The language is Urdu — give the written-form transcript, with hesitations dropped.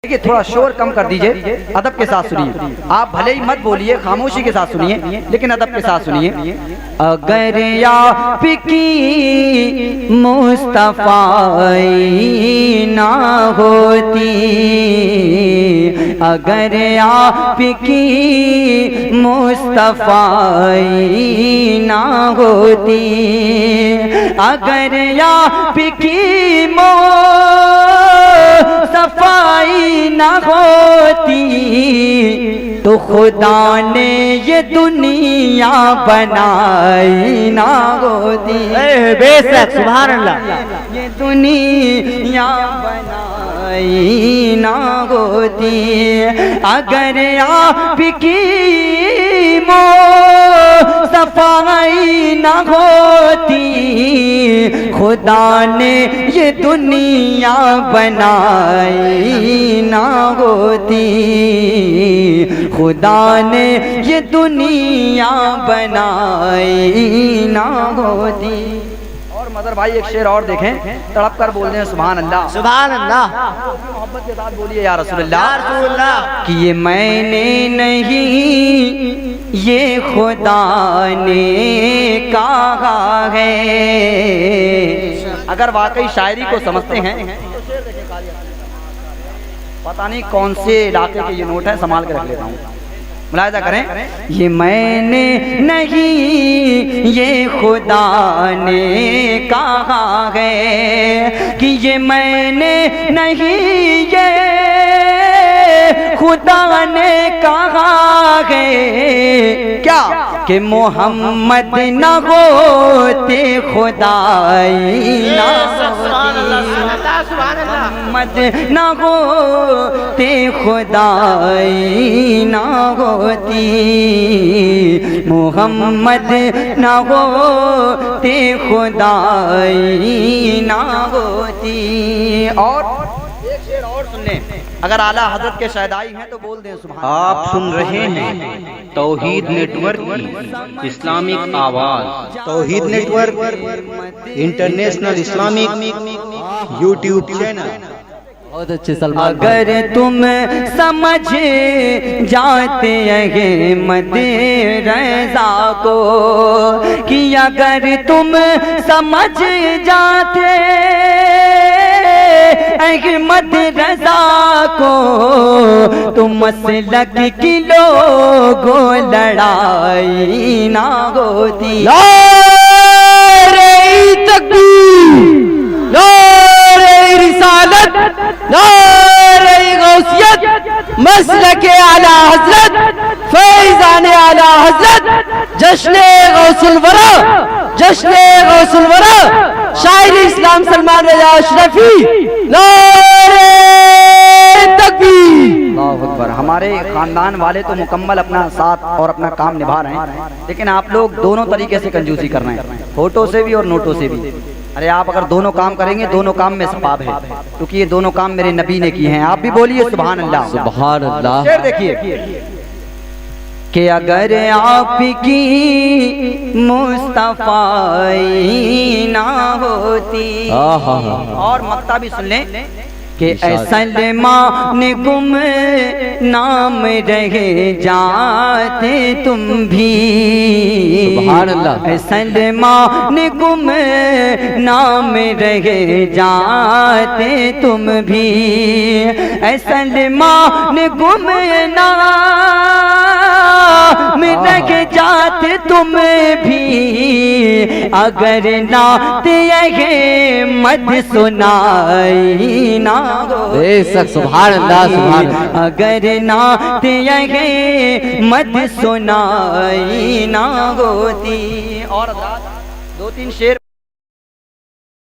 دیکھیے تھوڑا شور کم کر دیجئے، ادب کے ساتھ سنیے. آپ بھلے ہی مت بولیے، خاموشی کے ساتھ سنیے، لیکن ادب کے ساتھ سنیے. اگر آپ کی مصطفی نہ ہوتی، اگر آپ کی مصطفی نہ ہوتی، اگر آپ کی صفائی نہ ہوتی تو خدا نے یہ دنیا بنائی نہ ہوتی. بے شک سبحان اللہ. یہ دنیا بنائی نہ ہوتی، اگر آپ کی صفائی نہ ہوتی خدا نے یہ دنیا بنائی نہ ہوتی، خدا نے یہ دنیا بنائی نہ ہوتی. اور مدر بھائی ایک شعر اور دیکھیں، تڑپ کر بول دیں سبحان اللہ. سبحان اللہ. محبت کے ساتھ بولیے یا رسول اللہ. یا رسول اللہ. کہ یہ میں نے نہیں یہ خدا نے کہا ہے. اگر واقعی شاعری کو سمجھتے ہیں، پتہ نہیں کون سے علاقے کے یہ نوٹ ہے، سنبھال کے رکھ لیتا ہوں، ملاحظہ کریں. یہ میں نے نہیں یہ خدا نے کہا ہے، کہ یہ میں نے نہیں یہ خدا نے کہا ہے. کیا کہ محمد نہ ہوتے خدائی نہ محمد نہ ہوتے خدائی نہ ہوتی، محمد نہ ہوتے خدائی نہ ہوتی. اور ایک شعر اور سن لیں، اگر اعلیٰ حضرت کے شہدائی ہیں تو بول دیں سبحان. آپ سن رہے ہیں توحید نیٹ ورک کی اسلامک آواز. Tawheed network international Islamic YouTube channel. بہت اچھے سلمان. اگر تم سمجھ جاتے احمد رضا کو، کہ اگر تم سمجھ جاتے احمد رضا کو، تو مسلک کی لوگوں لڑائی نہ ہوتی. نعرہ تکبیر، نعرہ رسالت، نعرہ غوثیت، مسلک اعلیٰ حضرت، فیضان اعلیٰ حضرت، جشن غوث الورا، جشن غوث الورا، شاعر اسلام سلمان رضا اشرفی. نعرہ تکبیر. اللہ اکبر. ہمارے خاندان والے تو مکمل اپنا ساتھ اور اپنا کام نبھا رہے ہیں، لیکن آپ لوگ دونوں طریقے سے کنجوسی کر رہے ہیں، ہوٹوں سے بھی اور نوٹوں سے بھی. ارے آپ اگر دونوں کام کریں گے، دونوں کام میں ثواب ہے، کیونکہ یہ دونوں کام میرے نبی نے کیے ہیں. آپ بھی بولیے سبحان اللہ. سبحان اللہ. شعر دیکھیے کہ اگر آپ کی مصطفی نہ ہوتی. اور مقطع بھی سن لیں کہ اے سلمان گم نام رہے جاتے تم بھی. سبحان اللہ. اے سلمان گم نام رہے جاتے تم بھی، اے سلمان گم نام رہے جاتے تم بھی، اگر نعت احمد سنائی نہ بے شک سبحان اللہ. سبحان اللہ. اگر نعت احمد سنائی نہ ہوتی. اور دو تین شعر